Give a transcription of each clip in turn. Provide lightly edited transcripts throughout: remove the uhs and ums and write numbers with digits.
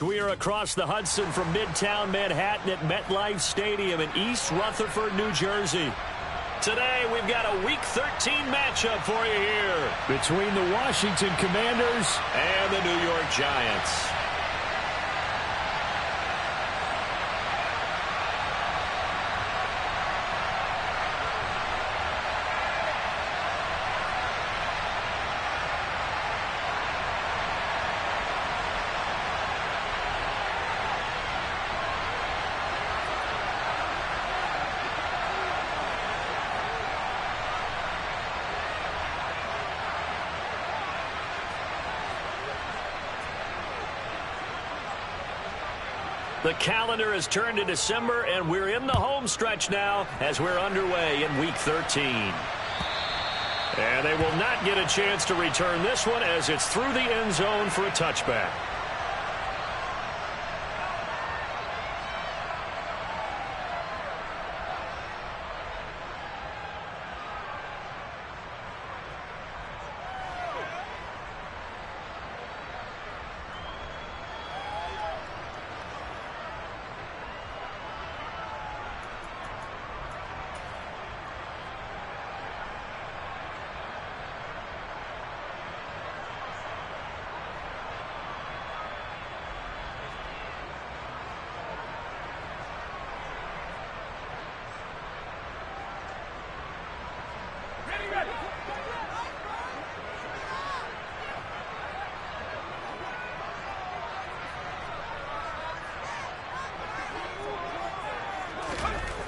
We are across the Hudson from Midtown Manhattan at MetLife Stadium in East Rutherford, New Jersey. Today, we've got a Week 13 matchup for you here between the Washington Commanders and the New York Giants. The calendar has turned to December, and we're in the home stretch now as we're underway in Week 13. And they will not get a chance to return this one as it's through the end zone for a touchback.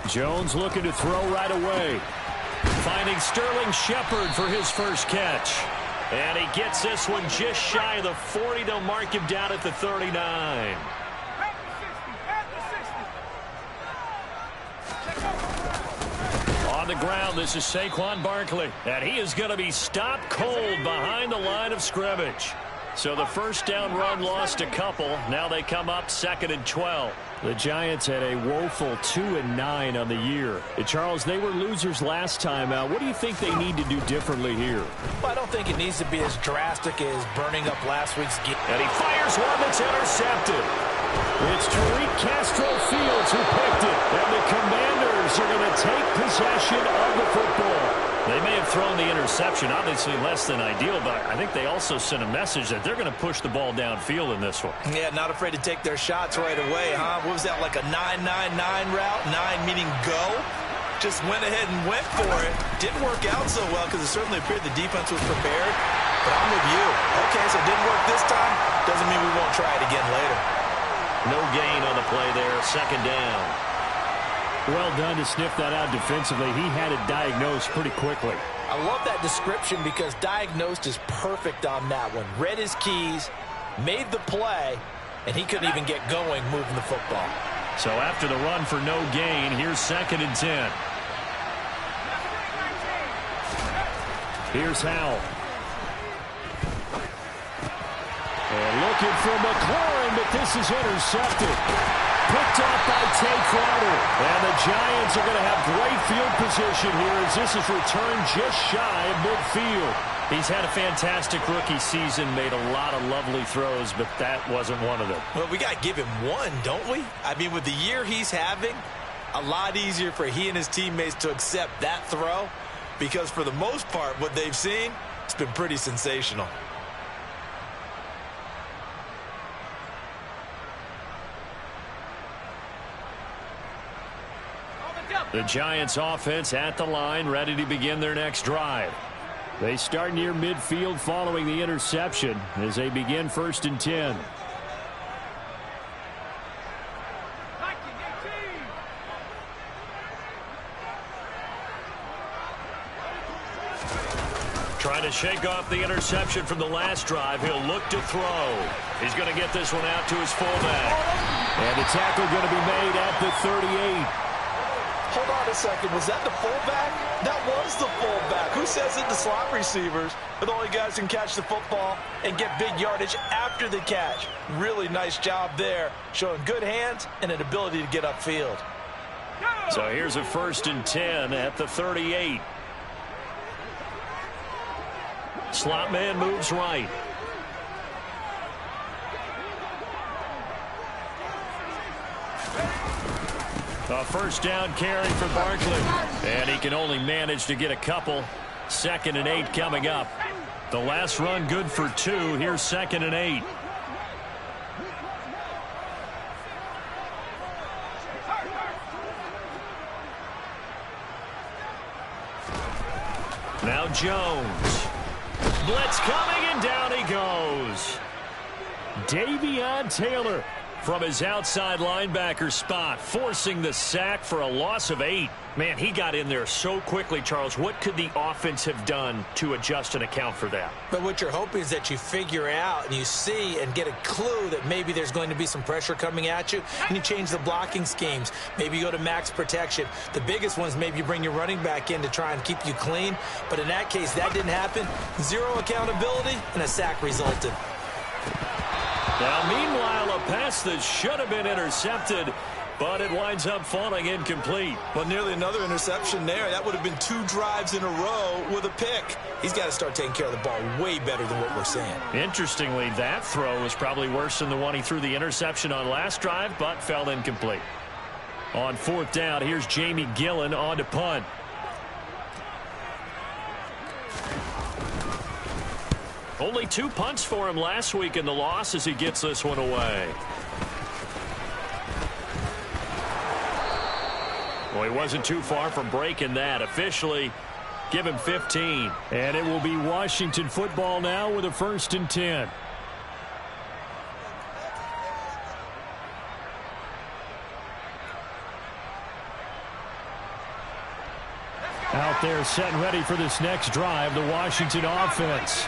Jones looking to throw right away. Finding Sterling Shepard for his first catch. And he gets this one just shy of the 40. They'll mark him down at the 39. On the ground, this is Saquon Barkley. And he is going to be stopped cold behind the line of scrimmage. So the first down run lost a couple. Now they come up 2nd and 12. The Giants had a woeful 2-9 on the year. Charles, they were losers last time out. What do you think they need to do differently here? Well, I don't think it needs to be as drastic as burning up last week's game. And he fires one that's intercepted. It's Tariq Castro-Fields who picked it. And the Commanders are going to take possession of the football. They may have thrown the interception, obviously less than ideal, but I think they also sent a message that they're going to push the ball downfield in this one. Yeah, not afraid to take their shots right away, huh? What was that, like a 9-9-9 route? 9 meaning go? Just went ahead and went for it. Didn't work out so well because it certainly appeared the defense was prepared. But I'm with you. Okay, so it didn't work this time. Doesn't mean we won't try it again later. No gain on the play there. 2nd down. Well done to sniff that out defensively. He had it diagnosed pretty quickly. I love that description because diagnosed is perfect on that one. Read his keys, made the play, and he couldn't even get going moving the football. So after the run for no gain, here's 2nd and 10. Here's Howell. And looking for McLaurin, but this is intercepted. Picked off by Tay Crowder. And the Giants are going to have great field position here as this is returned just shy of midfield. He's had a fantastic rookie season, made a lot of lovely throws, but that wasn't one of them. Well, we got to give him one, don't we? I mean, with the year he's having, a lot easier for he and his teammates to accept that throw because for the most part, what they've seen, it's been pretty sensational. The Giants offense at the line, ready to begin their next drive. They start near midfield following the interception as they begin 1st and 10. Trying to shake off the interception from the last drive. He'll look to throw. He's going to get this one out to his fullback. And the tackle going to be made at the 38. Hold on a second. Was that the fullback? That was the fullback. Who says it? The slot receivers are the only guys who can catch the football and get big yardage after the catch. Really nice job there, showing good hands and an ability to get upfield. So here's a 1st and 10 at the 38. Slot man moves right. A first down carry for Barkley. And he can only manage to get a couple. 2nd and 8 coming up. The last run good for 2. Here's 2nd and 8. Now Jones. Blitz coming, and down he goes. Davion Taylor from his outside linebacker spot, forcing the sack for a loss of 8. Man, he got in there so quickly, Charles. What could the offense have done to adjust and account for that? But what you're hoping is that you figure out and you see and get a clue that maybe there's going to be some pressure coming at you, and you change the blocking schemes. Maybe you go to max protection. The biggest one is maybe you bring your running back in to try and keep you clean. But in that case, that didn't happen. 0 accountability, and a sack resulted. Now, meanwhile, a pass that should have been intercepted, but it winds up falling incomplete. Well, nearly another interception there. That would have been 2 drives in a row with a pick. He's got to start taking care of the ball way better than what we're seeing. Interestingly, that throw was probably worse than the one he threw the interception on last drive, but fell incomplete. On 4th down, here's Jamie Gillen on to punt. Only 2 punts for him last week in the loss as he gets this one away. Well, he wasn't too far from breaking that. Officially, give him 15. And it will be Washington football now with a 1st and 10. Out there set and ready for this next drive, the Washington offense.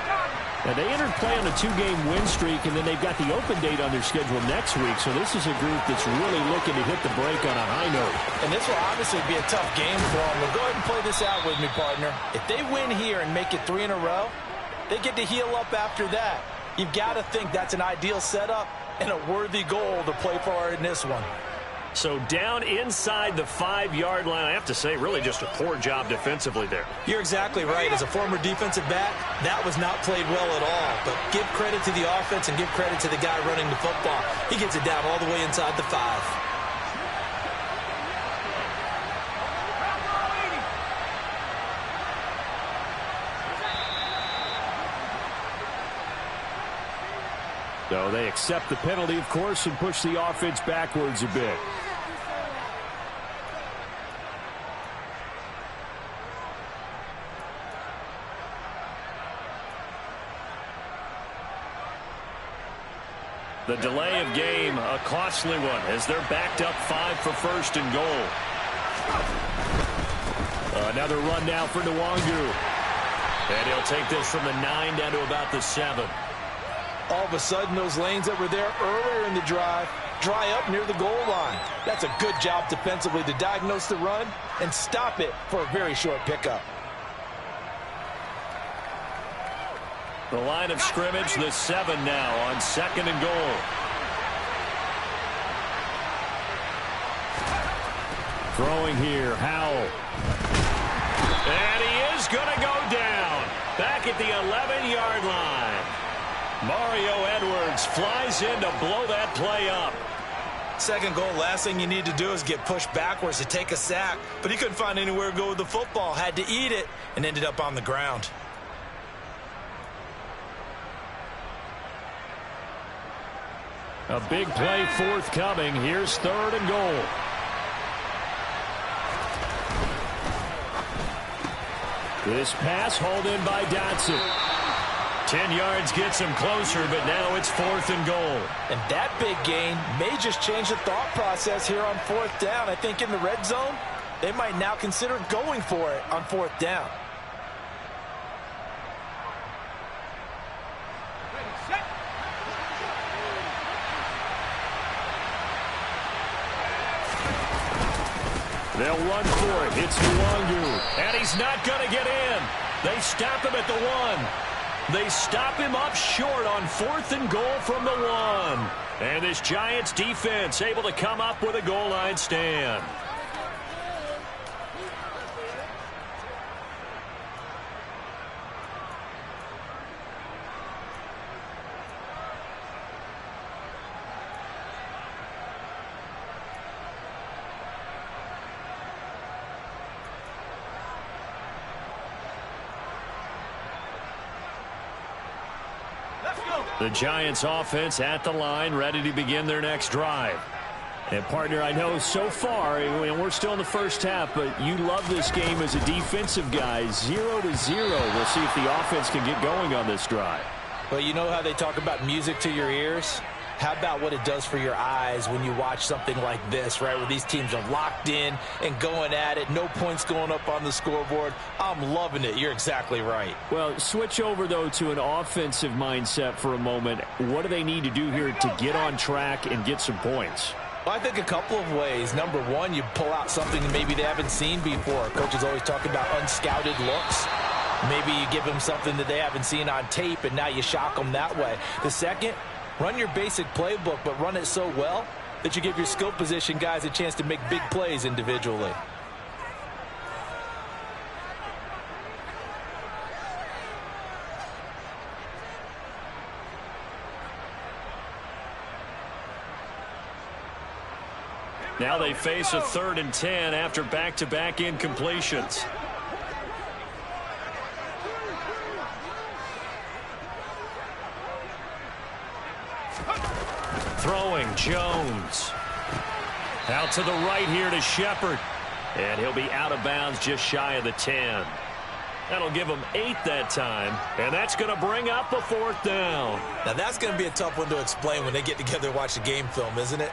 Now, they entered play on a 2-game win streak, and then they've got the open date on their schedule next week. So this is a group that's really looking to hit the break on a high note. And this will obviously be a tough game for them. Well, go ahead and play this out with me, partner. If they win here and make it 3 in a row, they get to heal up after that. You've got to think that's an ideal setup and a worthy goal to play for in this one. So down inside the 5-yard line, I have to say, really just a poor job defensively there. You're exactly right. As a former defensive back, that was not played well at all. But give credit to the offense and give credit to the guy running the football. He gets it down all the way inside the 5. So they accept the penalty, of course, and push the offense backwards a bit. The delay of game, a costly one, as they're backed up 5 for 1st and goal. Another run now for Nwangu. And he'll take this from the 9 down to about the 7. All of a sudden, those lanes that were there earlier in the drive dry up near the goal line. That's a good job defensively to diagnose the run and stop it for a very short pickup. The line of scrimmage, the 7 now on 2nd and goal. Throwing here, Howell. And he is going to go down. Back at the 11-yard line. Mario Edwards flies in to blow that play up. 2nd goal, last thing you need to do is get pushed backwards to take a sack. But he couldn't find anywhere to go with the football. Had to eat it and ended up on the ground. A big play forthcoming. Here's 3rd and goal. This pass hauled in by Dotson. 10 yards gets him closer, but now it's 4th and goal. And that big gain may just change the thought process here on 4th down. I think in the red zone, they might now consider going for it on 4th down. They'll run for it. It's Nwangu. And he's not going to get in. They stop him at the 1. They stop him up short on 4th and goal from the 1. And this Giants defense able to come up with a goal line stand. The Giants offense at the line, ready to begin their next drive. And, partner, I know so far, we're still in the first half, but you love this game as a defensive guy. 0-0. We'll see if the offense can get going on this drive. Well, you know how they talk about music to your ears? How about what it does for your eyes when you watch something like this, right, where these teams are locked in and going at it, no points going up on the scoreboard? I'm loving it. You're exactly right. Well, switch over, though, to an offensive mindset for a moment. What do they need to do here to get on track and get some points? Well, I think a couple of ways. Number one, you pull out something that maybe they haven't seen before. Coaches always talk about unscouted looks. Maybe you give them something that they haven't seen on tape, and now you shock them that way. The second, run your basic playbook, but run it so well that you give your skill position guys a chance to make big plays individually. Now they face a 3rd and 10 after back-to-back incompletions. Throwing, Jones. Out to the right here to Shepard. And he'll be out of bounds just shy of the 10. That'll give him 8 that time. And that's going to bring up a 4th down. Now that's going to be a tough one to explain when they get together and watch the game film, isn't it?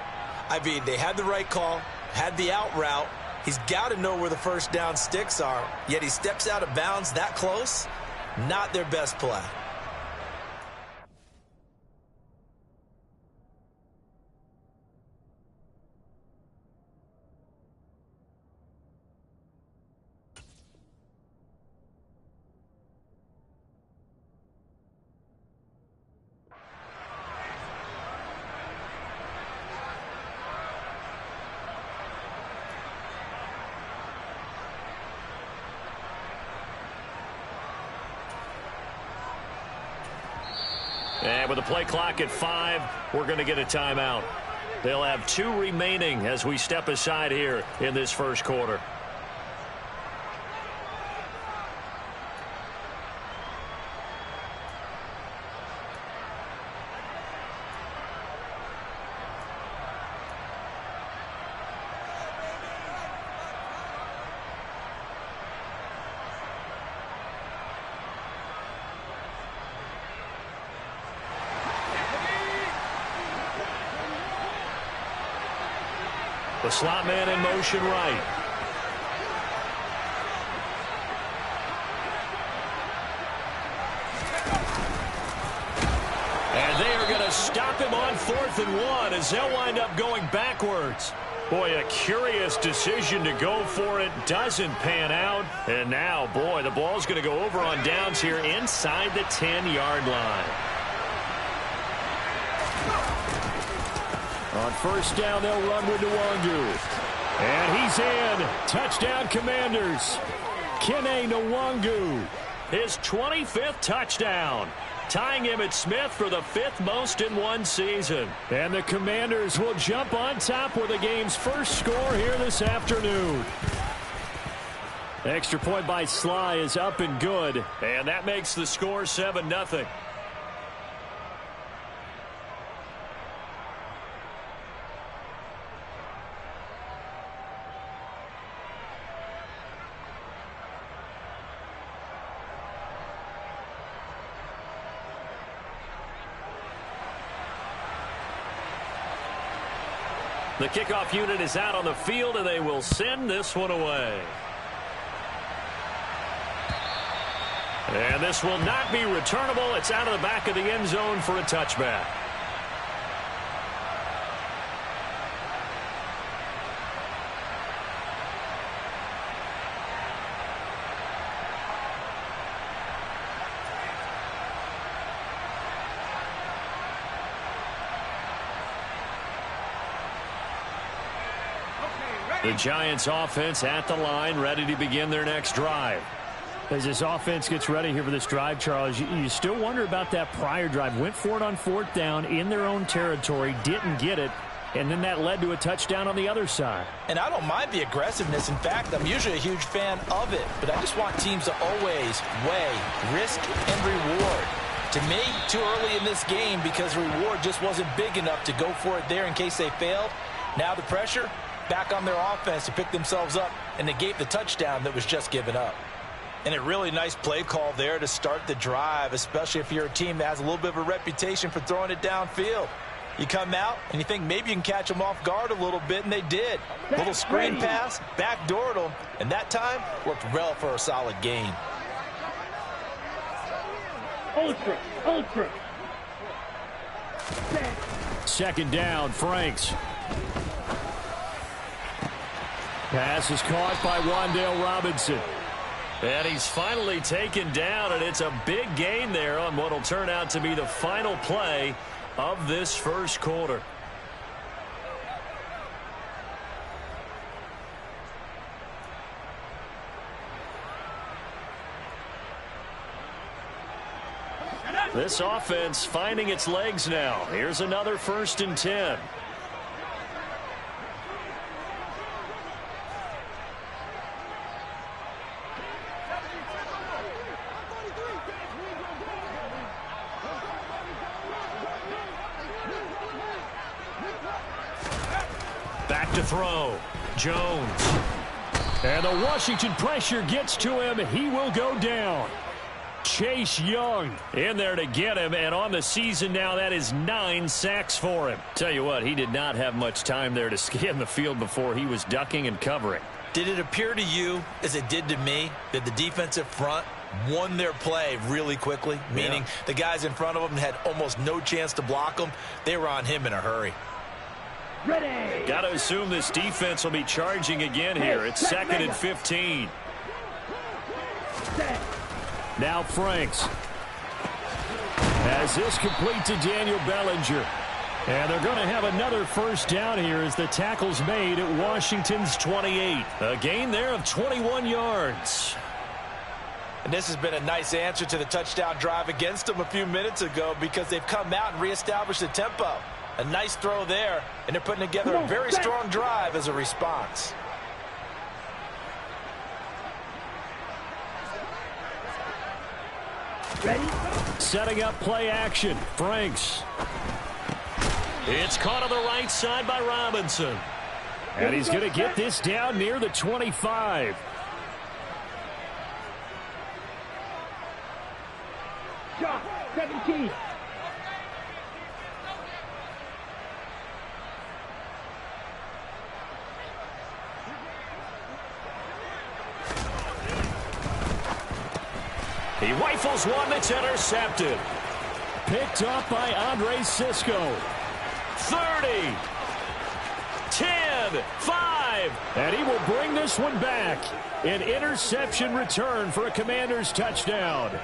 I mean, they had the right call, had the out route. He's got to know where the first down sticks are, yet he steps out of bounds that close. Not their best play. And with the play clock at 5, we're going to get a timeout. They'll have 2 remaining as we step aside here in this first quarter. The slot man in motion right. And they are going to stop him on 4th and 1 as they'll wind up going backwards. Boy, a curious decision to go for it. Doesn't pan out. And now, boy, the ball's going to go over on downs here inside the 10-yard line. On first down, they'll run with Nwangu. And he's in. Touchdown, Commanders. Kene Nwangu. His 25th touchdown. Tying Emmitt Smith for the 5th most in one season. And the Commanders will jump on top with the game's first score here this afternoon. Extra point by Sly is up and good. And that makes the score 7-0. The kickoff unit is out on the field, and they will send this one away. And this will not be returnable. It's out of the back of the end zone for a touchback. The Giants offense at the line, ready to begin their next drive. As this offense gets ready here for this drive, Charles, you still wonder about that prior drive. Went for it on 4th down in their own territory, didn't get it, and then that led to a touchdown on the other side. And I don't mind the aggressiveness. In fact, I'm usually a huge fan of it, but I just want teams to always weigh risk and reward. To me, too early in this game because the reward just wasn't big enough to go for it there in case they failed. Now the pressure back on their offense to pick themselves up and negate the touchdown that was just given up. And a really nice play call there to start the drive, especially if you're a team that has a little bit of a reputation for throwing it downfield. You come out and you think maybe you can catch them off guard a little bit, and they did. Little screen pass, backdoored them, and that time worked well for a solid gain. Ultra. Second down, Franks. Pass is caught by Wan'Dale Robinson. And he's finally taken down, and it's a big gain there on what will turn out to be the final play of this first quarter. This offense finding its legs now. Here's another 1st and 10. Back to throw. Jones. And the Washington pressure gets to him. He will go down. Chase Young in there to get him, and on the season now, that is 9 sacks for him. Tell you what, he did not have much time there to scan the field before he was ducking and covering. Did it appear to you, as it did to me, that the defensive front won their play really quickly? Meaning the guys in front of them had almost no chance to block them. They were on him in a hurry. Ready. Got to assume this defense will be charging again here. It's 2nd and 15. Now Franks. As this complete to Daniel Bellinger. And they're going to have another 1st down here as the tackle's made at Washington's 28. A gain there of 21 yards. And this has been a nice answer to the touchdown drive against them a few minutes ago because they've come out and reestablished the tempo. A nice throw there, and they're putting together a very strong drive as a response. Ready? Setting up play action. Franks. It's caught on the right side by Robinson. And he's going to get this down near the 25. Shot. 17. He rifles one that's intercepted. Picked up by Andre Cisco. 30. 10. 5. And he will bring this one back. An interception return for a Commanders touchdown.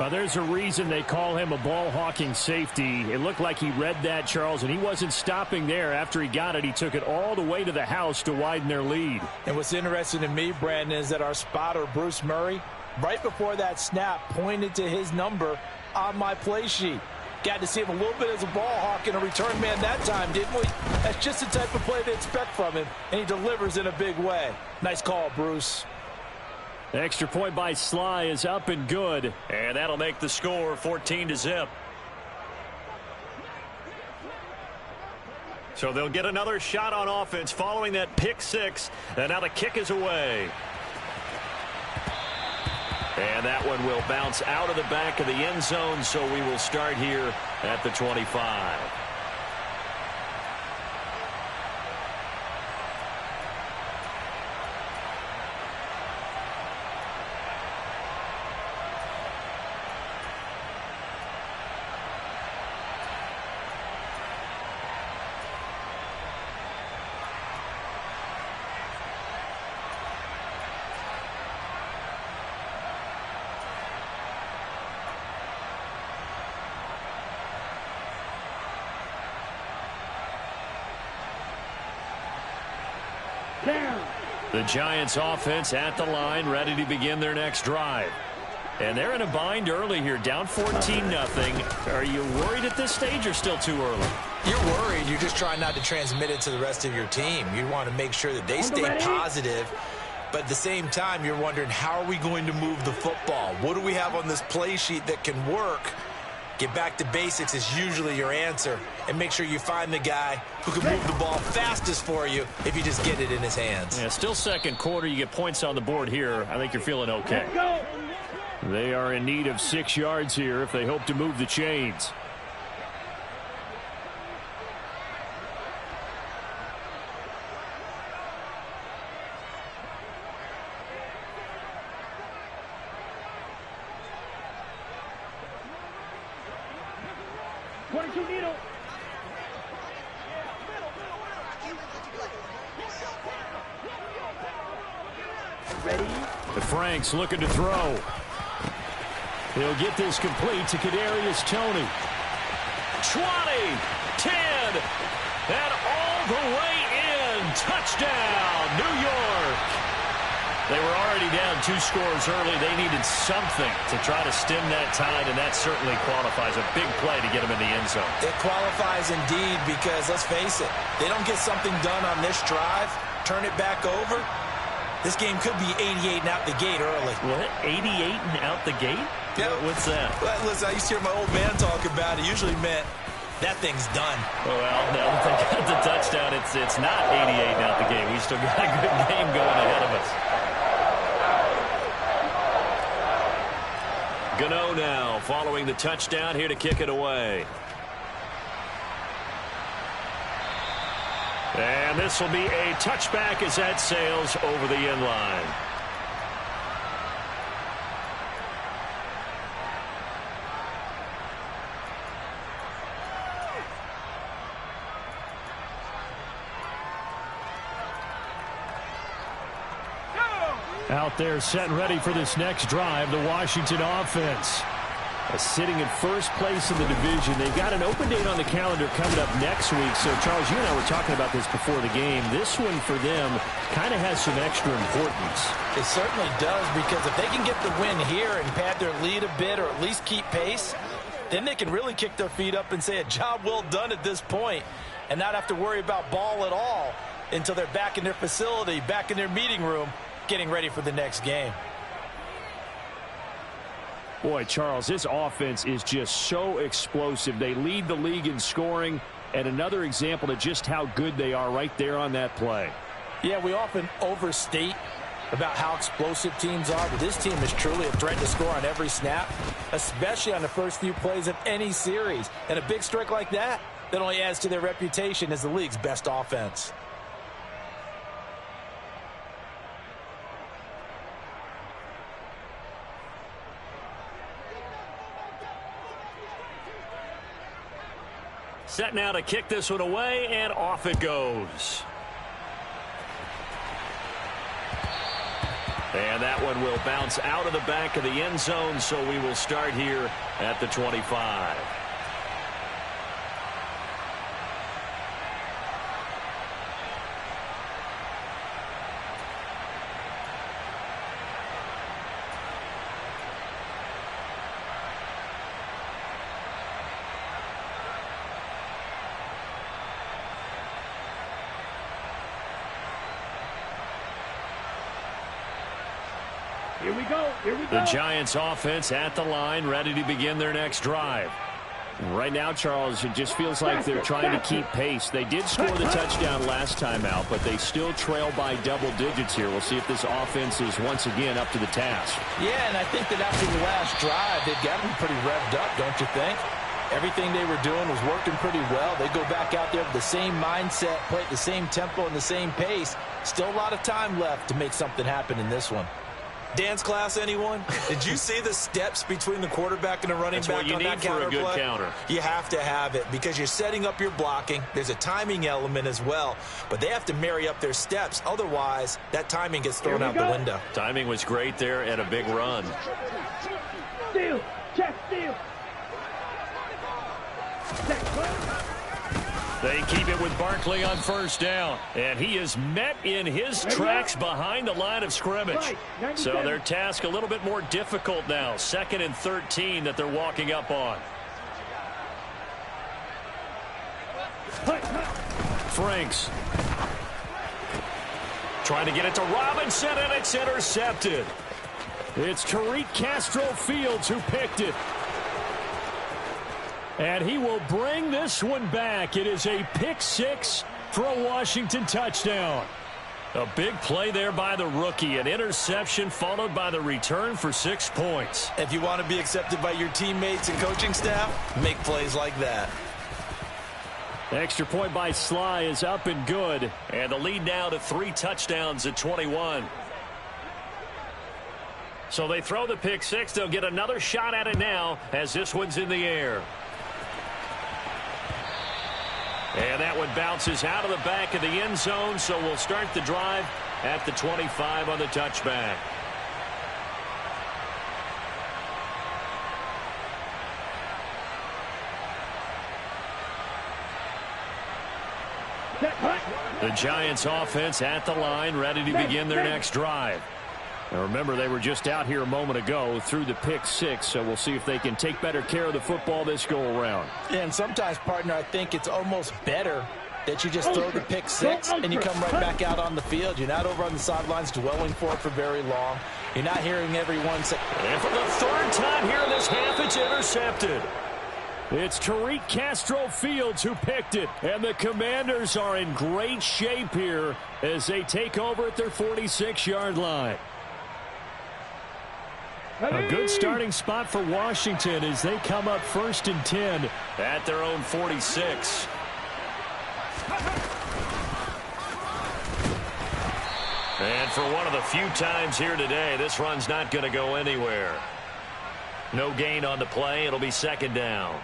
There's a reason they call him a ball-hawking safety. It looked like he read that, Charles, and he wasn't stopping there. After he got it, he took it all the way to the house to widen their lead. And what's interesting to me, Brandon, is that our spotter, Bruce Murray, right before that snap, pointed to his number on my play sheet. Got to see him a little bit as a ball hawk and a return man that time, didn't we? That's just the type of play they expect from him, and he delivers in a big way. Nice call, Bruce. Extra point by Sly is up and good, and that'll make the score 14-0. So they'll get another shot on offense following that pick six, and now the kick is away. And that one will bounce out of the back of the end zone, so we will start here at the 25. The Giants offense at the line, ready to begin their next drive. And they're in a bind early here, down 14-0. Are you worried at this stage or still too early? You're worried. You're just trying not to transmit it to the rest of your team. You want to make sure that they stay positive. But at the same time, you're wondering, how are we going to move the football? What do we have on this play sheet that can work? Get back to basics is usually your answer. And make sure you find the guy who can move the ball fastest for you if you just get it in his hands. Yeah, still second quarter. You get points on the board here. I think you're feeling okay. They are in need of 6 yards here if they hope to move the chains. Franks looking to throw. He'll get this complete to Kadarius Toney. 20, 10, and all the way in. Touchdown, New York. They were already down 2 scores early. They needed something to try to stem that tide, and that certainly qualifies. A big play to get them in the end zone. It qualifies indeed because, let's face it, they don't get something done on this drive, turn it back over, this game could be 88 and out the gate early. What? 88 and out the gate? Yep. What's that? Well, listen, I used to hear my old man talk about it. Usually meant that thing's done. Well, now that they got the touchdown, it's not 88 and out the gate. We still got a good game going ahead of us. Gano now following the touchdown here to kick it away. And this will be a touchback as that sails over the end line. Out there set and ready for this next drive, the Washington offense. Sitting in first place in the division. They've got an open date on the calendar coming up next week. So, Charles, you and I were talking about this before the game. This one for them kind of has some extra importance. It certainly does, because if they can get the win here and pad their lead a bit or at least keep pace, then they can really kick their feet up and say a job well done at this point and not have to worry about ball at all until they're back in their facility, back in their meeting room, getting ready for the next game. Boy, Charles, this offense is just so explosive. They lead the league in scoring, and another example of just how good they are right there on that play. Yeah, we often overstate about how explosive teams are, but this team is truly a threat to score on every snap, especially on the first few plays of any series. And a big strike like that only adds to their reputation as the league's best offense. Set now to kick this one away, and off it goes. And that one will bounce out of the back of the end zone, so we will start here at the 25. Here we go. Here we go. The Giants offense at the line, ready to begin their next drive. Right now, Charles, it just feels like they're trying to keep pace. They did score the touchdown last time out, but they still trail by double digits here. We'll see if this offense is once again up to the task. Yeah, and I think that after the last drive, they've got to be pretty revved up, don't you think? Everything they were doing was working pretty well. They go back out there with the same mindset, play at the same tempo and the same pace. Still a lot of time left to make something happen in this one. Dance class, anyone? Did you see the steps between the quarterback and the running back on that counter play? That's what you need for a good counter. You have to have it because you're setting up your blocking. There's a timing element as well, but they have to marry up their steps. Otherwise, that timing gets thrown out the window. Timing was great there and a big run. Steal. Check steal. They keep it with Barkley on first down, and he is met in his tracks behind the line of scrimmage. So their task a little bit more difficult now. 2nd and 13 that they're walking up on. Franks trying to get it to Robinson, and it's intercepted. It's Tariq Castro-Fields who picked it. And he will bring this one back. It is a pick six for a Washington touchdown. A big play there by the rookie. An interception followed by the return for 6 points. If you want to be accepted by your teammates and coaching staff, make plays like that. Extra point by Sly is up and good. And the lead now to 3 touchdowns at 21. So they throw the pick six. They'll get another shot at it now as this one's in the air. And that one bounces out of the back of the end zone, so we'll start the drive at the 25 on the touchback. The Giants offense at the line, ready to begin their next drive. Now remember, they were just out here a moment ago through the pick six, so we'll see if they can take better care of the football this go-around. Yeah, and sometimes, partner, I think it's almost better that you just throw the pick six and you come right back out on the field. You're not over on the sidelines dwelling for it for very long. You're not hearing everyone say... And for the third time here in this half, it's intercepted. It's Tariq Castro-Fields who picked it, and the Commanders are in great shape here as they take over at their 46-yard line. A good starting spot for Washington as they come up 1st and 10 at their own 46. And for one of the few times here today, this run's not going to go anywhere. No gain on the play. It'll be 2nd down.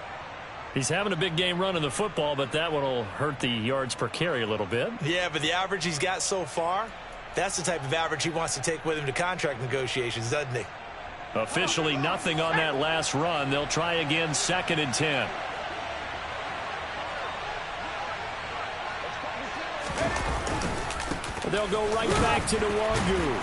He's having a big game running the football, but that one will hurt the yards per carry a little bit. Yeah, but the average he's got so far, that's the type of average he wants to take with him to contract negotiations, doesn't he? Officially nothing on that last run. They'll try again 2nd and 10. They'll go right back to Nwangu.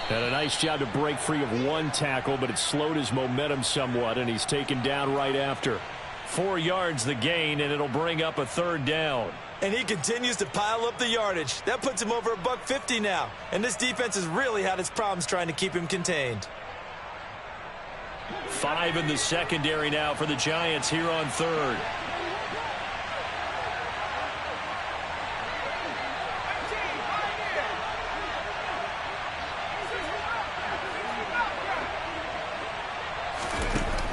And a nice job to break free of one tackle, but it slowed his momentum somewhat, and he's taken down right after. 4 yards the gain, and it'll bring up a 3rd down. And he continues to pile up the yardage. That puts him over $150 now. And this defense has really had its problems trying to keep him contained. 5 in the secondary now for the Giants here on 3rd.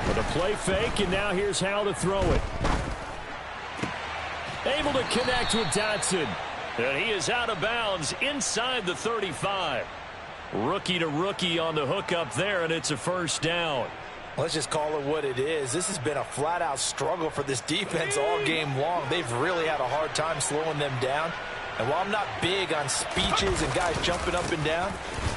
With a play fake, and now here's how to throw it. Able to connect with Dotson. And he is out of bounds inside the 35. Rookie to rookie on the hook up there, and it's a 1st down. Let's just call it what it is. This has been a flat-out struggle for this defense all game long. They've really had a hard time slowing them down. And while I'm not big on speeches and guys jumping up and down,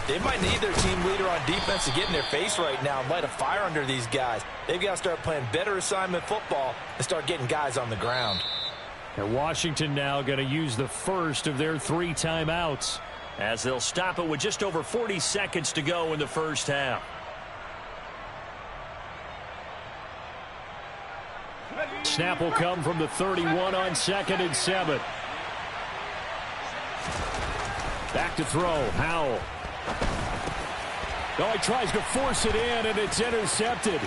they might need their team leader on defense to get in their face right now and light a fire under these guys. They've got to start playing better assignment football and start getting guys on the ground. And Washington now going to use the first of their 3 timeouts as they'll stop it with just over 40 seconds to go in the first half. Snap will come from the 31 on 2nd and 7. Back to throw. Howell. Oh, he tries to force it in, and it's intercepted.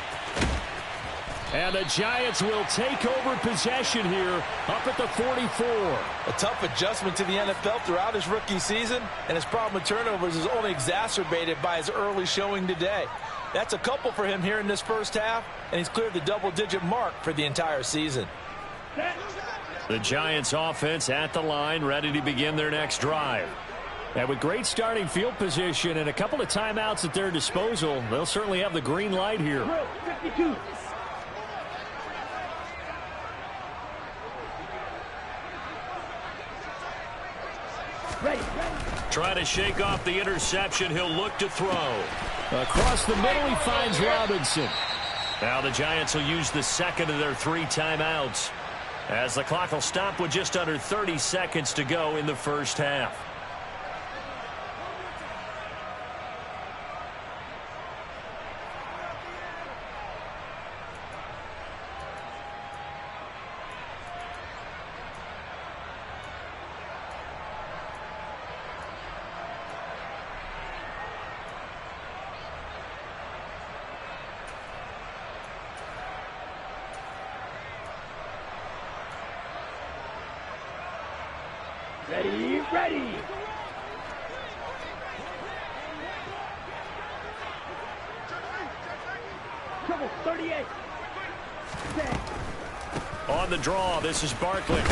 And the Giants will take over possession here up at the 44. A tough adjustment to the NFL throughout his rookie season, and his problem with turnovers is only exacerbated by his early showing today. That's a couple for him here in this first half, and he's cleared the double-digit mark for the entire season. The Giants offense at the line, ready to begin their next drive. And with great starting field position and a couple of timeouts at their disposal, they'll certainly have the green light here. 52. Ready. Try to shake off the interception. He'll look to throw. Across the middle, he finds Robinson. Now the Giants will use the 2nd of their 3 timeouts as the clock will stop with just under 30 seconds to go in the first half. ready. Trouble 38. On the draw, this is Barkley.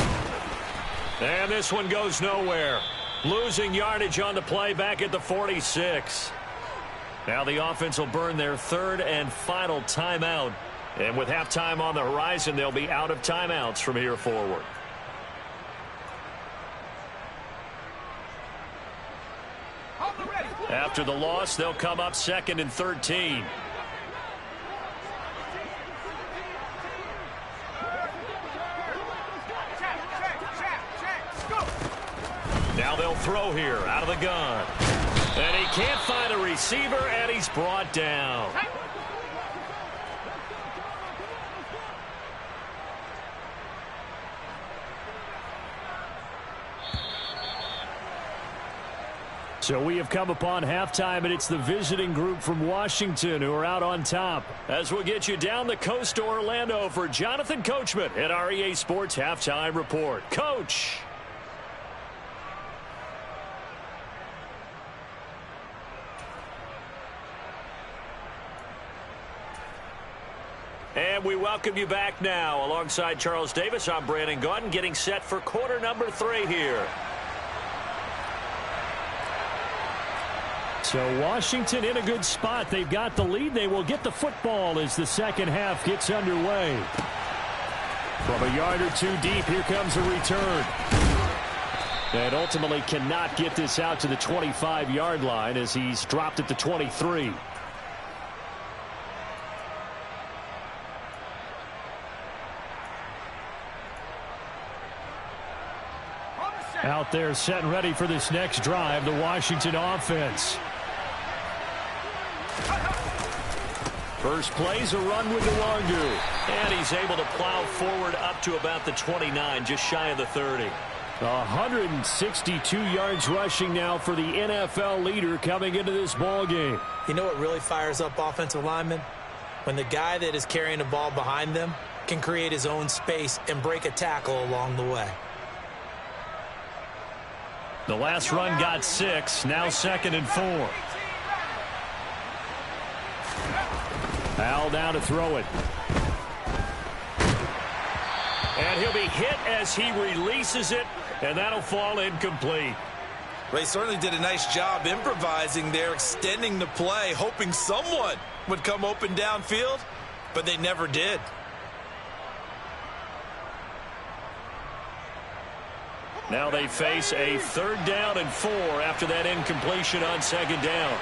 And this one goes nowhere. Losing yardage on the play back at the 46. Now the offense will burn their third and final timeout. And with halftime on the horizon, they'll be out of timeouts from here forward. After the loss, they'll come up 2nd and 13. Now they'll throw here out of the gun. And he can't find a receiver, and he's brought down. So we have come upon halftime, and it's the visiting group from Washington who are out on top. As we'll get you down the coast to Orlando for Jonathan Coachman at our EA Sports Halftime Report. Coach. And we welcome you back now. Alongside Charles Davis, I'm Brandon Gaudin, getting set for quarter number 3 here. So Washington in a good spot. They've got the lead. They will get the football as the second half gets underway. From a yard or two deep, here comes a return. And ultimately cannot get this out to the 25-yard line as he's dropped at the 23. Out there set and ready for this next drive, the Washington offense. First play's a run with Nwangu. And he's able to plow forward up to about the 29, just shy of the 30. 162 yards rushing now for the NFL leader coming into this ball game. You know what really fires up offensive linemen? When the guy that is carrying the ball behind them can create his own space and break a tackle along the way. The last run got 6, now 2nd and 4. Al down to throw it. And he'll be hit as he releases it, and that'll fall incomplete. Ray certainly did a nice job improvising there, extending the play, hoping someone would come open downfield, but they never did. Now they face a 3rd down and 4 after that incompletion on 2nd down.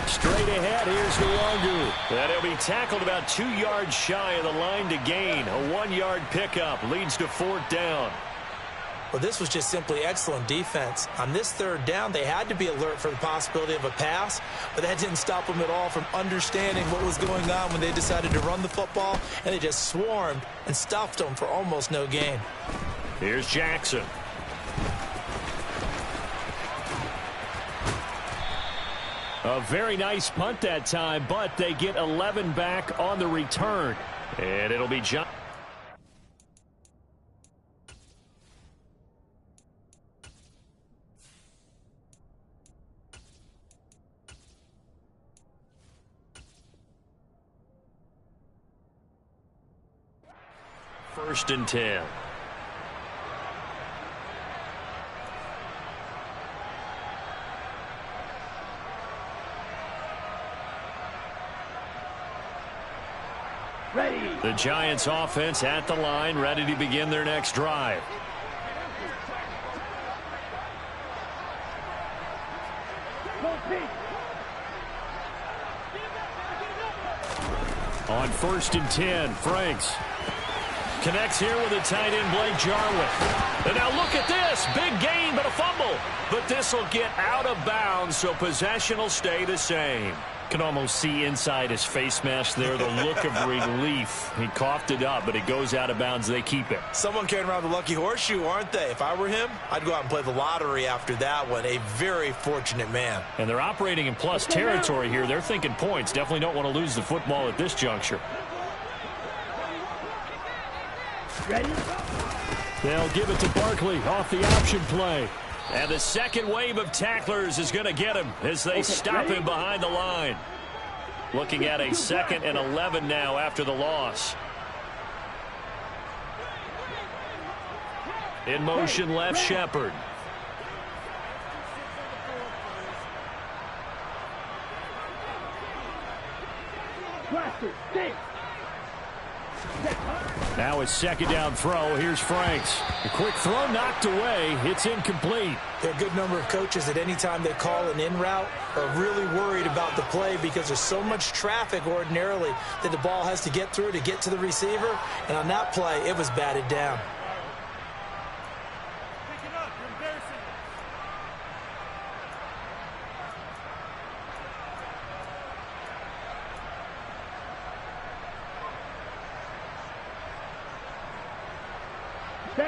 Straight ahead, here's Nwangu. And he'll be tackled about 2 yards shy of the line to gain. A 1-yard pickup leads to 4th down. Well, this was just simply excellent defense. On this 3rd down, they had to be alert for the possibility of a pass, but that didn't stop them at all from understanding what was going on when they decided to run the football, and they just swarmed and stuffed them for almost no gain. Here's Jackson. A very nice punt that time, but they get 11 back on the return. And it'll be John. First and 10. Ready. The Giants offense at the line, ready to begin their next drive. On 1st and 10, Franks connects here with a tight end, Blake Jarwin. And now look at this. Big gain, but a fumble. But this will get out of bounds, so possession will stay the same. Can almost see inside his face mask there, the look of relief. He coughed it up, but it goes out of bounds. They keep it. Someone carrying around the lucky horseshoe, aren't they? If I were him, I'd go out and play the lottery after that one. A very fortunate man. And they're operating in plus territory here. They're thinking points. Definitely don't want to lose the football at this juncture. Ready? They'll give it to Barkley off the option play. And the second wave of tacklers is going to get him as they stop him behind the line. Looking at a 2nd and 11 now after the loss. In motion left, Shepard. Now it's 2nd down throw. Here's Franks. A quick throw knocked away. It's incomplete. There are a good number of coaches that any time they call an in route are really worried about the play because there's so much traffic ordinarily that the ball has to get through to get to the receiver. And on that play, it was batted down.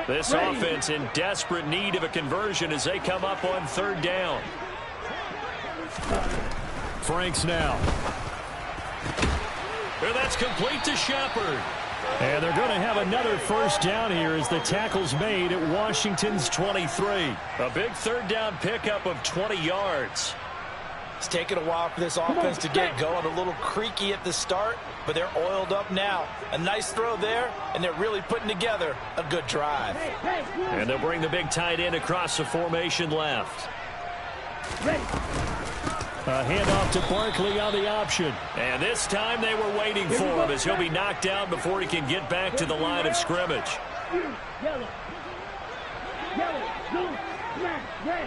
This offense in desperate need of a conversion as they come up on 3rd down. Franks now. And that's complete to Shepard. And they're going to have another 1st down here as the tackle's made at Washington's 23. A big 3rd down pickup of 20 yards. It's taken a while for this offense to get going. A little creaky at the start, but they're oiled up now. A nice throw there, and they're really putting together a good drive. And they'll bring the big tight end across the formation left. A handoff to Barkley on the option. And this time they were waiting for him as he'll be knocked down before he can get back to the line of scrimmage. Yellow, blue, black, red.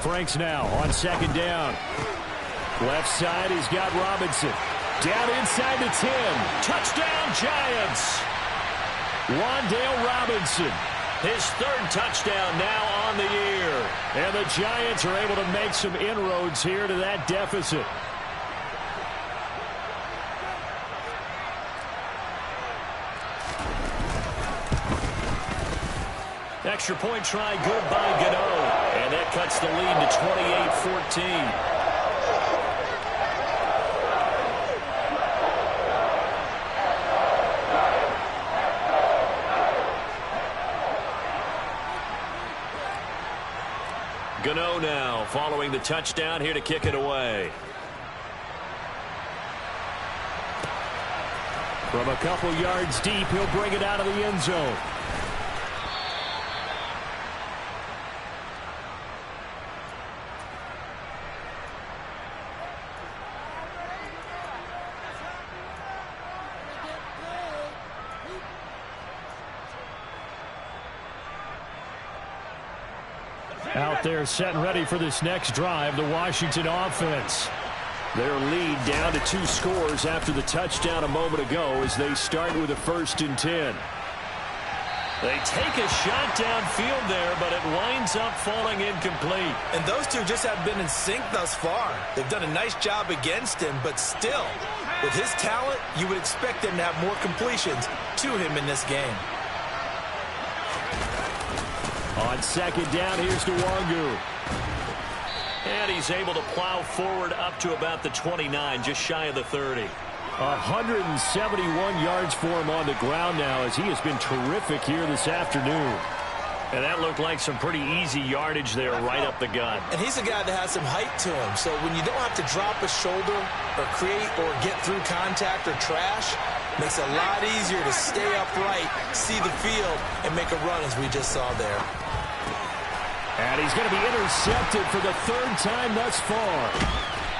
Franks now on 2nd down. Left side, he's got Robinson. Down inside the 10. Touchdown, Giants. Wan'Dale Robinson. His 3rd touchdown now on the year. And the Giants are able to make some inroads here to that deficit. Extra point try good by Gano. And that cuts the lead to 28-14. Gano now following the touchdown here to kick it away. From a couple yards deep, he'll bring it out of the end zone. Out there set and ready for this next drive, the Washington offense. Their lead down to 2 scores after the touchdown a moment ago as they start with a 1st and 10. They take a shot downfield there, but it winds up falling incomplete. And those two just have been in sync thus far. They've done a nice job against him, but still, with his talent, you would expect them to have more completions to him in this game. On 2nd down, here's Nwangu. And he's able to plow forward up to about the 29, just shy of the 30. 171 yards for him on the ground now as he has been terrific here this afternoon. And that looked like some pretty easy yardage there right up the gut. And he's a guy that has some height to him. So when you don't have to drop a shoulder or create or get through contact or trash, makes it a lot easier to stay upright, see the field, and make a run as we just saw there. And he's going to be intercepted for the 3rd time thus far.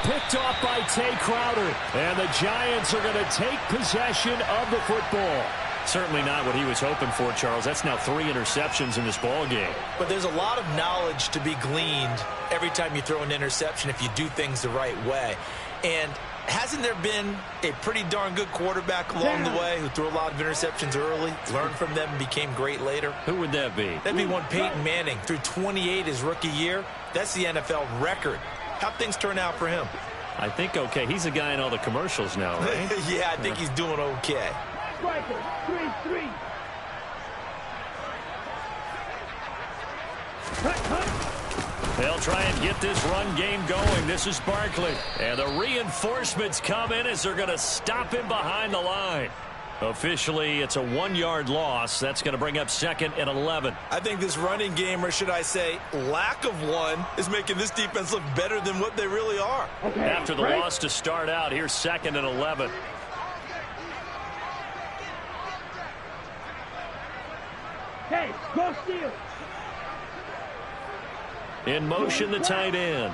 Picked off by Tay Crowder. And the Giants are going to take possession of the football. Certainly not what he was hoping for, Charles. That's now 3 interceptions in this ball game. But there's a lot of knowledge to be gleaned every time you throw an interception if you do things the right way. And hasn't there been a pretty darn good quarterback along the way who threw a lot of interceptions early, learned from them, and became great later? Who would that be? That'd be one Peyton Manning. Threw 28 his rookie year. That's the NFL record. How'd things turn out for him? I think okay. He's a guy in all the commercials now, right? Yeah, I think he's doing okay. Striker, 3-3. They'll try and get this run game going. This is Barkley. And the reinforcements come in as they're going to stop him behind the line. Officially, it's a 1-yard loss. That's going to bring up 2nd and 11. I think this running game, or should I say lack of one, is making this defense look better than what they really are. Okay, After the loss to start out, here's 2nd and 11. Hey, go steal. In motion, the tight end.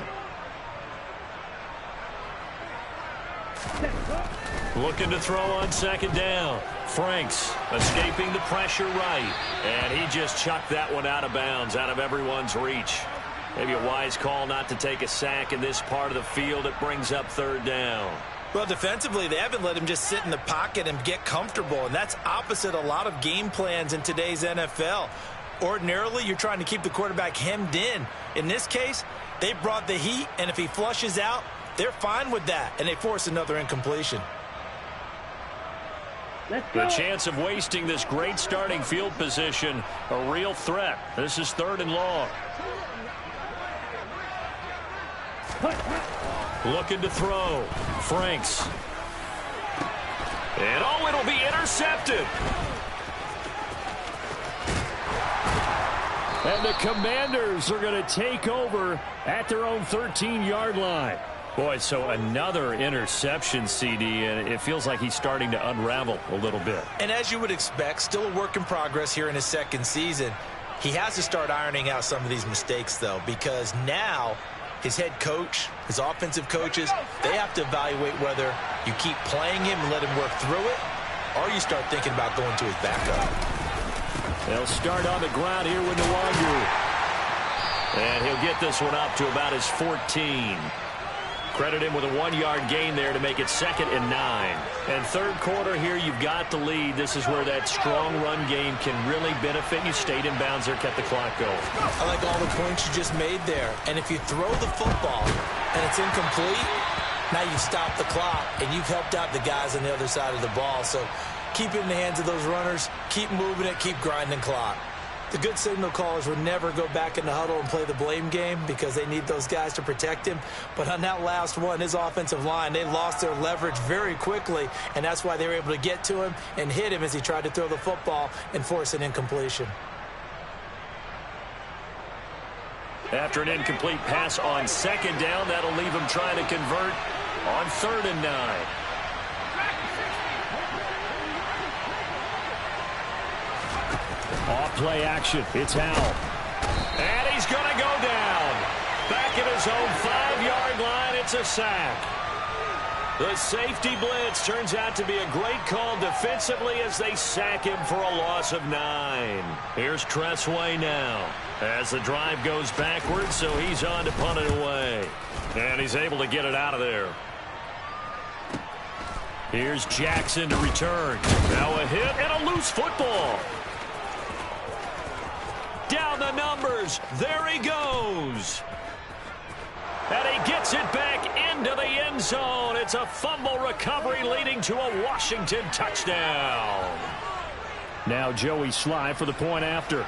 Looking to throw on 2nd down. Franks escaping the pressure right. And he just chucked that one out of bounds, out of everyone's reach. Maybe a wise call not to take a sack in this part of the field. It brings up 3rd down. Well, defensively, they haven't let him just sit in the pocket and get comfortable, and that's opposite a lot of game plans in today's NFL. Ordinarily, you're trying to keep the quarterback hemmed in. In this case, they brought the heat, and if he flushes out, they're fine with that, and they force another incompletion. Let's go. The chance of wasting this great starting field position, a real threat. This is 3rd and long. Looking to throw. Franks. And oh, it'll be intercepted. And the Commanders are going to take over at their own 13-yard line. Boy, so another interception, CD, and it feels like he's starting to unravel a little bit. And as you would expect, still a work in progress here in his 2nd season. He has to start ironing out some of these mistakes, though, because now his head coach, his offensive coaches, they have to evaluate whether you keep playing him and let him work through it, or you start thinking about going to his backup. They'll start on the ground here with Nwangu. And he'll get this one up to about his 14. Credit him with a 1-yard gain there to make it 2nd and 9. And 3rd quarter here, you've got the lead. This is where that strong run game can really benefit you. Stayed in bounds there, kept the clock going. I like all the points you just made there. And if you throw the football and it's incomplete, now you stop the clock and you've helped out the guys on the other side of the ball. So keep it in the hands of those runners. Keep moving it. Keep grinding clock. The good signal callers would never go back in the huddle and play the blame game because they need those guys to protect him. But on that last one, his offensive line, they lost their leverage very quickly, and that's why they were able to get to him and hit him as he tried to throw the football and force an incompletion. After an incomplete pass on 2nd down, that'll leave him trying to convert on 3rd and 9. Off play action. It's Howell. And he's going to go down. Back at his own 5-yard line. It's a sack. The safety blitz turns out to be a great call defensively as they sack him for a loss of 9. Here's Tressway now as the drive goes backwards, so he's on to punt it away. And he's able to get it out of there. Here's Jackson to return. Now a hit and a loose football. Down the numbers. There he goes. And he gets it back into the end zone. It's a fumble recovery leading to a Washington touchdown. Now Joey Sly for the point after.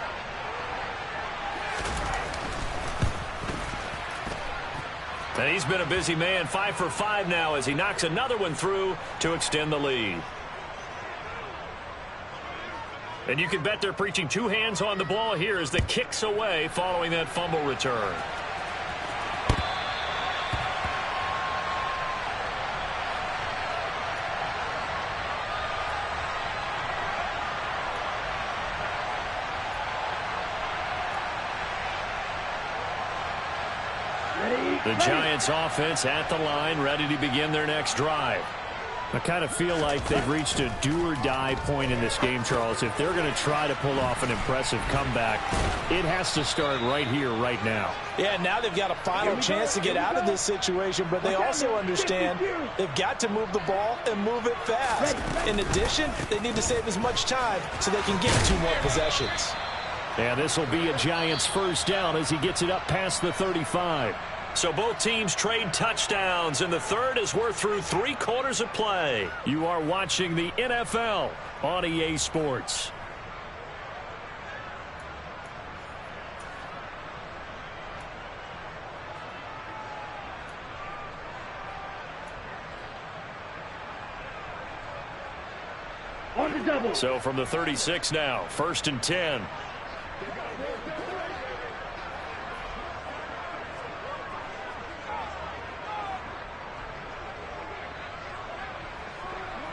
And he's been a busy man, 5 for 5 now as he knocks another one through to extend the lead. And you can bet they're preaching 2 hands on the ball here as the kick's away following that fumble return. The Giants offense at the line, ready to begin their next drive. I kind of feel like they've reached a do-or-die point in this game, Charles. If they're going to try to pull off an impressive comeback, it has to start right here, right now. Yeah, now they've got a final chance to get out of this situation, but they also understand they've got to move the ball and move it fast. In addition, they need to save as much time so they can get 2 more possessions. And this will be a Giants first down as he gets it up past the 35. So both teams trade touchdowns, and the third as we're through 3 quarters of play. You are watching the NFL on EA Sports. On the double. So from the 36 now, 1st and 10.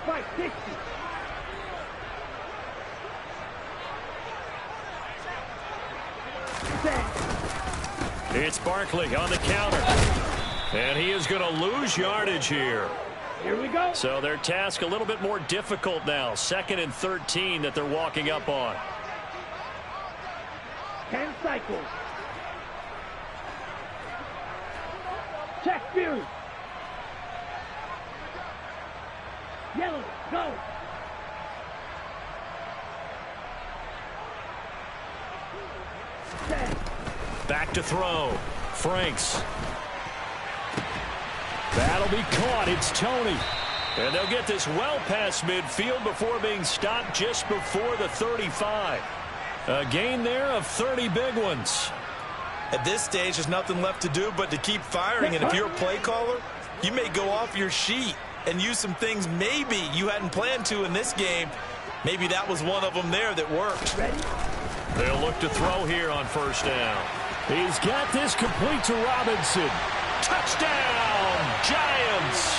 Fight 60. It's Barkley on the counter. And he is going to lose yardage here. Here we go. So their task a little bit more difficult now. 2nd and 13 that they're walking up on. 10 cycles. Check Fury. Yellow, go. Back to throw. Franks. That'll be caught. It's Tony. And they'll get this well past midfield before being stopped just before the 35. A gain there of 30 big ones. At this stage, there's nothing left to do but to keep firing. And if you're a play caller, you may go off your sheet and use some things maybe you hadn't planned to in this game. Maybe that was one of them there that worked. They'll look to throw here on 1st down. He's got this complete to Robinson. Touchdown, Giants!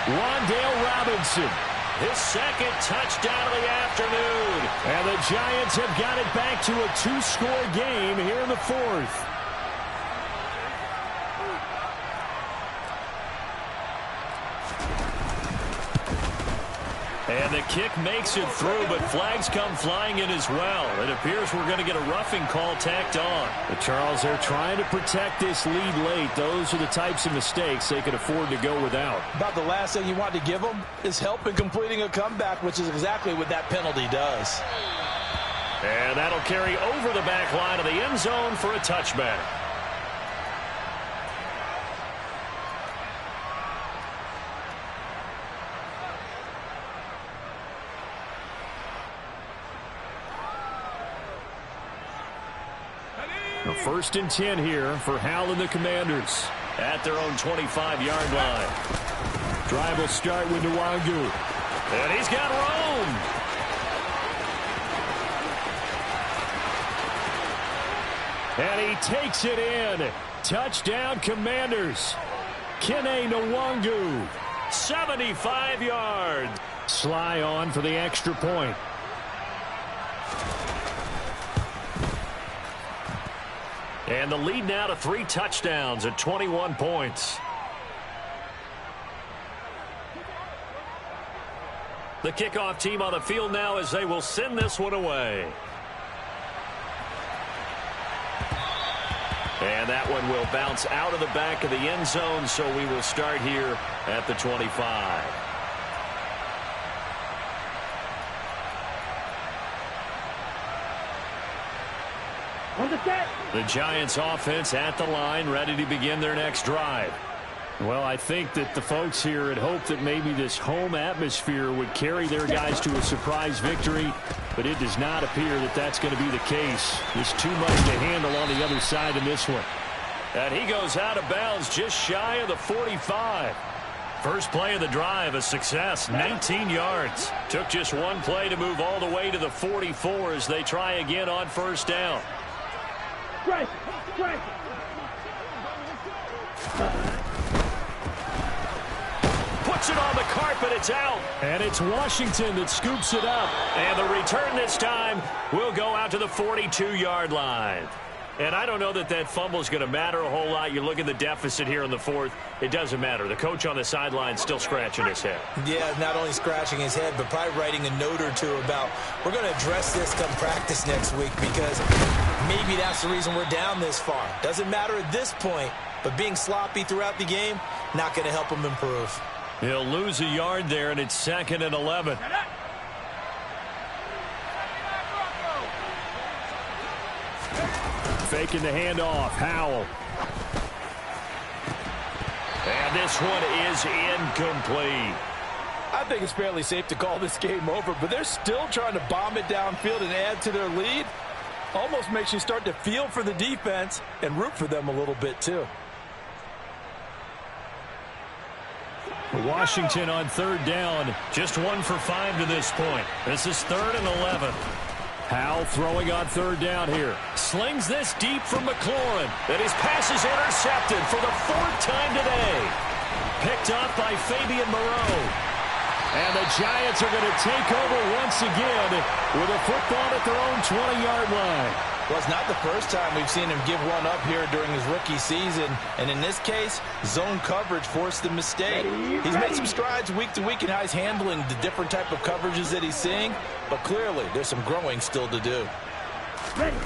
Wan'Dale Robinson, his 2nd touchdown of the afternoon. And the Giants have got it back to a 2-score game here in the 4th. And the kick makes it through, but flags come flying in as well. It appears we're going to get a roughing call tacked on. But Charles, they're trying to protect this lead late. Those are the types of mistakes they could afford to go without. About the last thing you want to give them is help in completing a comeback, which is exactly what that penalty does. And that'll carry over the back line of the end zone for a touchback. A 1st and 10 here for Hal and the Commanders at their own 25-yard line. Drive will start with Nwangu. And he's got Rome. And he takes it in. Touchdown, Commanders. Kene Nwangu. 75 yards. Sly on for the extra point. And the lead now to 3 touchdowns at 21 points. The kickoff team on the field now as they will send this one away. And that one will bounce out of the back of the end zone, so we will start here at the 25. On the set. The Giants offense at the line, ready to begin their next drive. Well, I think that the folks here had hoped that maybe this home atmosphere would carry their guys to a surprise victory, but it does not appear that that's going to be the case. There's too much to handle on the other side in this one. And he goes out of bounds just shy of the 45. First play of the drive, a success, 19 yards. Took just one play to move all the way to the 44 as they try again on 1st down. Strike. Strike. Puts it on the carpet. It's out. And it's Washington that scoops it up. And the return this time will go out to the 42-yard line. And I don't know that that fumble is going to matter a whole lot. You look at the deficit here in the 4th. It doesn't matter. The coach on the sideline still scratching his head. Yeah, not only scratching his head, but probably writing a note or two about we're going to address this come practice next week because maybe that's the reason we're down this far. Doesn't matter at this point, but being sloppy throughout the game, not going to help him improve. He'll lose a yard there, and it's 2nd and 11. Faking the handoff. Howell. And this one is incomplete. I think it's fairly safe to call this game over, but they're still trying to bomb it downfield and add to their lead. Almost makes you start to feel for the defense and root for them a little bit, too. Washington on third down. Just 1 for 5 to this point. This is 3rd and 11. Howell throwing on third down here. Slings this deep from McLaurin. And his pass is intercepted for the 4th time today. Picked up by Fabian Moreau. And the Giants are going to take over once again with a football at their own 20-yard line. Well, it's not the first time we've seen him give one up here during his rookie season. And in this case, zone coverage forced the mistake. He's made some strides week to week in how he's handling the different type of coverages that he's seeing. But clearly, there's some growing still to do. Ready.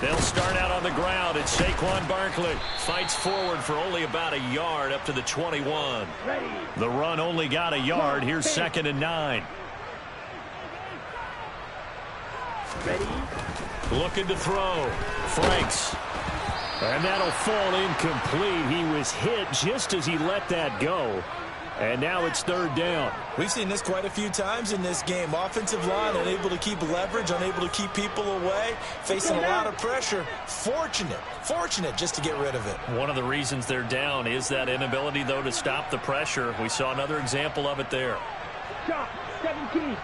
They'll start out on the ground, and Saquon Barkley fights forward for only about a yard up to the 21. Ready. The run only got a yard. Here's 2nd and 9. Ready. Looking to throw. Franks. And that'll fall incomplete. He was hit just as he let that go. And now it's 3rd down. We've seen this quite a few times in this game. Offensive line unable to keep leverage, unable to keep people away, facing a lot of pressure. Fortunate just to get rid of it. One of the reasons they're down is that inability, though, to stop the pressure. We saw another example of it there. Shot. 17.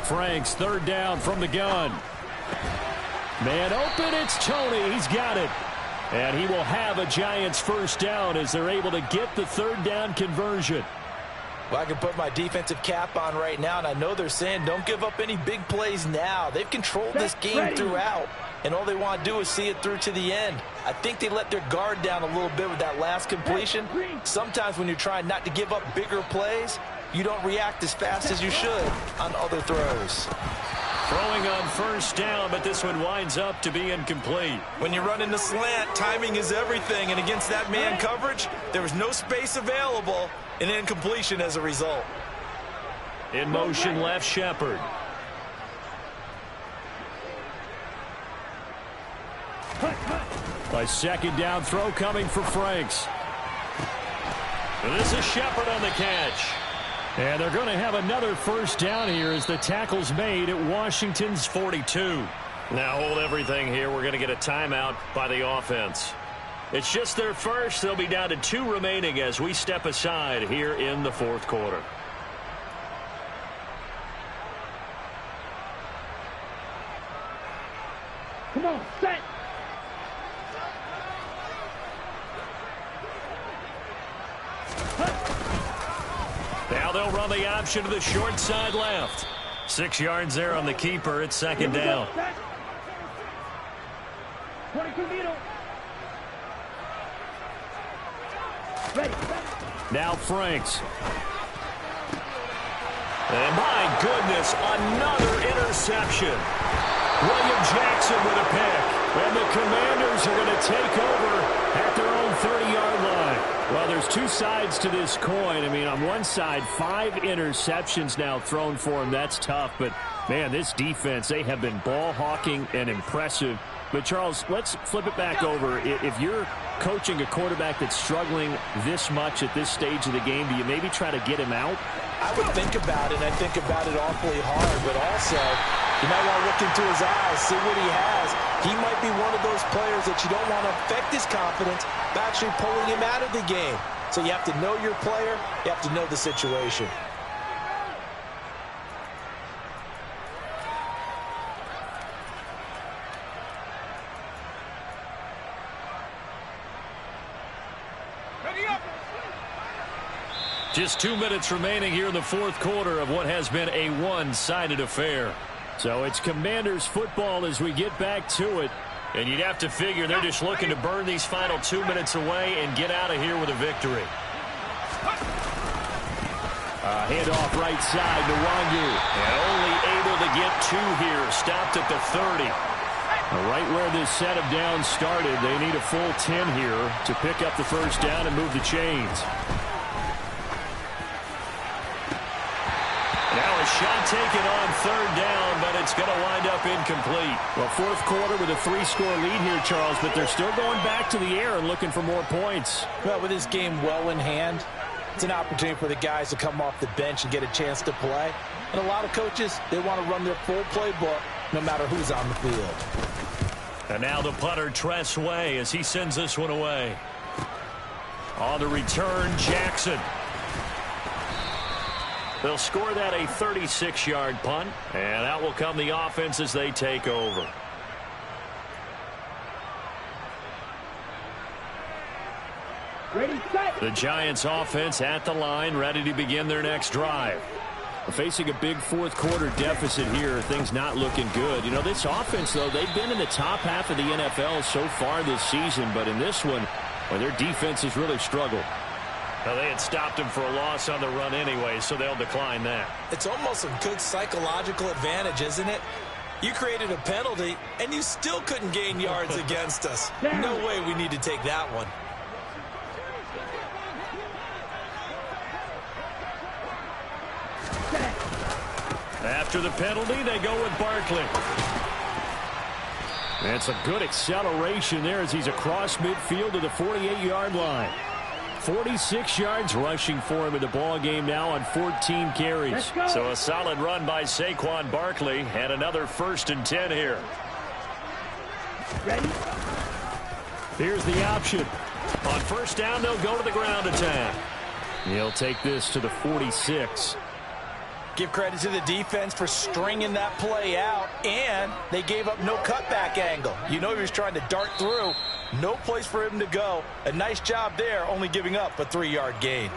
Franks, 3rd down from the gun. Man open, it's Tony. He's got it. And he will have a Giants 1st down as they're able to get the 3rd down conversion. Well, I can put my defensive cap on right now, and I know they're saying don't give up any big plays now. They've controlled this game throughout, and all they want to do is see it through to the end. I think they let their guard down a little bit with that last completion. Sometimes when you're trying not to give up bigger plays, you don't react as fast as you should on other throws. Throwing on 1st down, but this one winds up to be incomplete. When you run in the slant, timing is everything, and against that man coverage, there was no space available, and incompletion as a result. In motion left, Shepard. A 2nd down throw coming for Franks. And this is Shepard on the catch. And they're going to have another 1st down here as the tackle's made at Washington's 42. Now hold everything here. We're going to get a timeout by the offense. It's just their first. They'll be down to 2 remaining as we step aside here in the 4th quarter. Come on, set. Now they'll run the option to the short side left. 6 yards there on the keeper. It's 2nd down. 22 meter. Ready. Now Franks. And my goodness, another interception. William Jackson with a pick. And the Commanders are going to take over at their own 30-yard line. Well, there's 2 sides to this coin. I mean, on one side, 5 interceptions now thrown for him. That's tough. But, man, this defense, they have been ball hawking and impressive. But, Charles, let's flip it back over. If you're coaching a quarterback that's struggling this much at this stage of the game, do you maybe try to get him out? I would think about it. I think about it awfully hard. But also, you might want to look into his eyes, see what he has. He might be one of those players that you don't want to affect his confidence by actually pulling him out of the game. So you have to know your player. You have to know the situation. Just 2 minutes remaining here in the 4th quarter of what has been a one-sided affair. So it's Commanders football as we get back to it. And you'd have to figure they're just looking to burn these final 2 minutes away and get out of here with a victory. Handoff right side to Wanyu. And only able to get 2 here. Stopped at the 30. Right where this set of downs started, they need a full 10 here to pick up the 1st down and move the chains. Now a shot taken on 3rd down, but it's going to wind up incomplete. Well, 4th quarter with a 3-score lead here, Charles, but they're still going back to the air and looking for more points. Well, with this game well in hand, it's an opportunity for the guys to come off the bench and get a chance to play. And a lot of coaches, they want to run their full playbook no matter who's on the field. And now the punter, Tress Way, as he sends this one away. On the return, Jackson. They'll score that a 36-yard punt, and out will come the offense as they take over. Ready, set. The Giants offense at the line, ready to begin their next drive. Facing a big fourth-quarter deficit here, things not looking good. You know, this offense, though, they've been in the top half of the NFL so far this season, but in this one, well, their defense has really struggled. Now, they had stopped him for a loss on the run anyway, so they'll decline that. It's almost a good psychological advantage, isn't it? You created a penalty, and you still couldn't gain yards against us. No way we need to take that one. After the penalty, they go with Barkley. That's a good acceleration there as he's across midfield to the 48-yard line. 46 yards rushing for him in the ball game now on 14 carries. So a solid run by Saquon Barkley and another 1st and 10 here. Ready. Here's the option. On 1st down, they'll go to the ground attack. He'll take this to the 46. Give credit to the defense for stringing that play out, and they gave up no cutback angle. You know he was trying to dart through. No place for him to go. A nice job there, only giving up a 3-yard gain.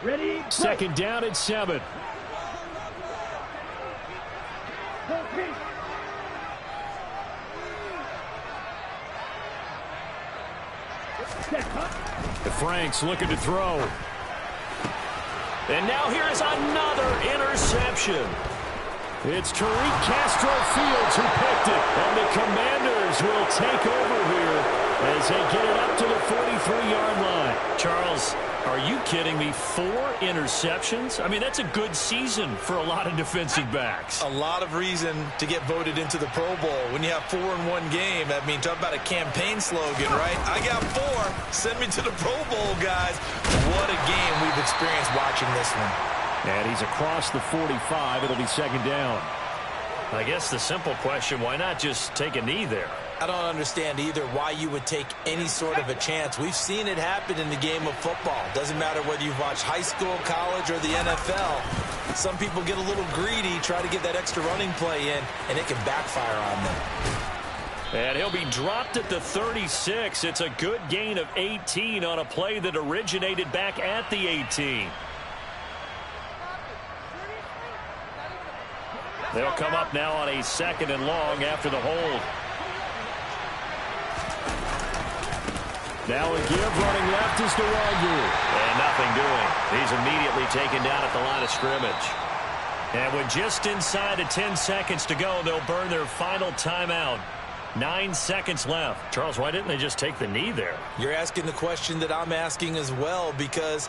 Ready. Second down at 7. Franks looking to throw. And now here is another interception. It's Tariq Castro-Fields who picked it. And the Commanders will take over here as they get it up to the 43-yard line. Charles, are you kidding me? 4 interceptions? I mean, that's a good season for a lot of defensive backs. A lot of reason to get voted into the Pro Bowl. When you have 4 in one game, I mean, talk about a campaign slogan, right? I got 4. Send me to the Pro Bowl, guys. What a game we've experienced watching this one. And he's across the 45. It'll be 2nd down. I guess the simple question, why not just take a knee there? I don't understand either why you would take any sort of a chance. We've seen it happen in the game of football. Doesn't matter whether you've watched high school, college, or the NFL. Some people get a little greedy, try to get that extra running play in, and it can backfire on them. And he'll be dropped at the 36. It's a good gain of 18 on a play that originated back at the 18. They'll come up now on a 2nd and long after the hold. Now a give running left is Nwogu. And nothing doing. He's immediately taken down at the line of scrimmage. And with just inside of 10 seconds to go, they'll burn their final timeout. 9 seconds left. Charles, why didn't they just take the knee there? You're asking the question that I'm asking as well, because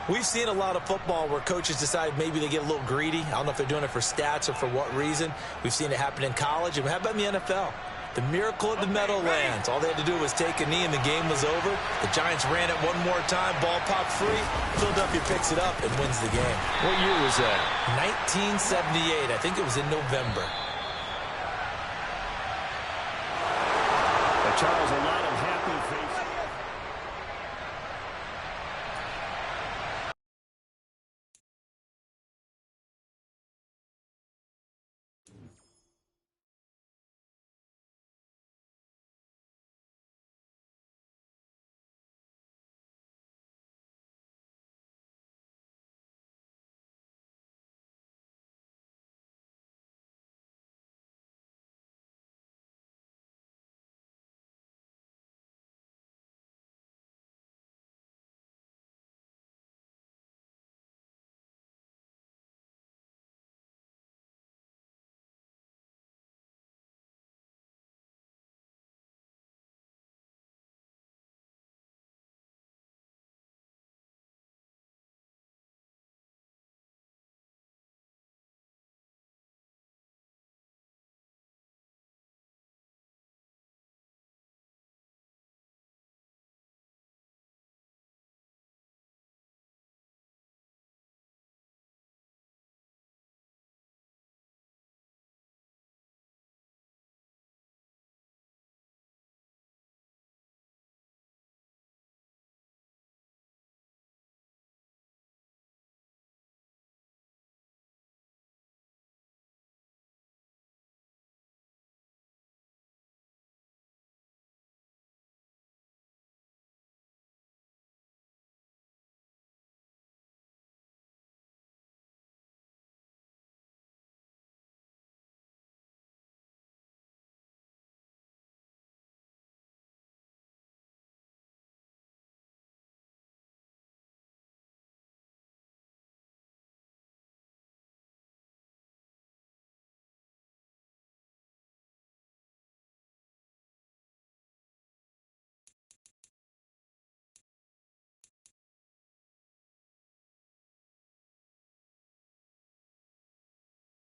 we've seen a lot of football where coaches decide maybe they get a little greedy. I don't know if they're doing it for stats or for what reason. We've seen it happen in college. And how about in the NFL? The miracle of the Meadowlands. All they had to do was take a knee and the game was over. The Giants ran it one more time. Ball popped free. Philadelphia picks it up and wins the game. What year was that? 1978. I think it was in November. Charles, a lot of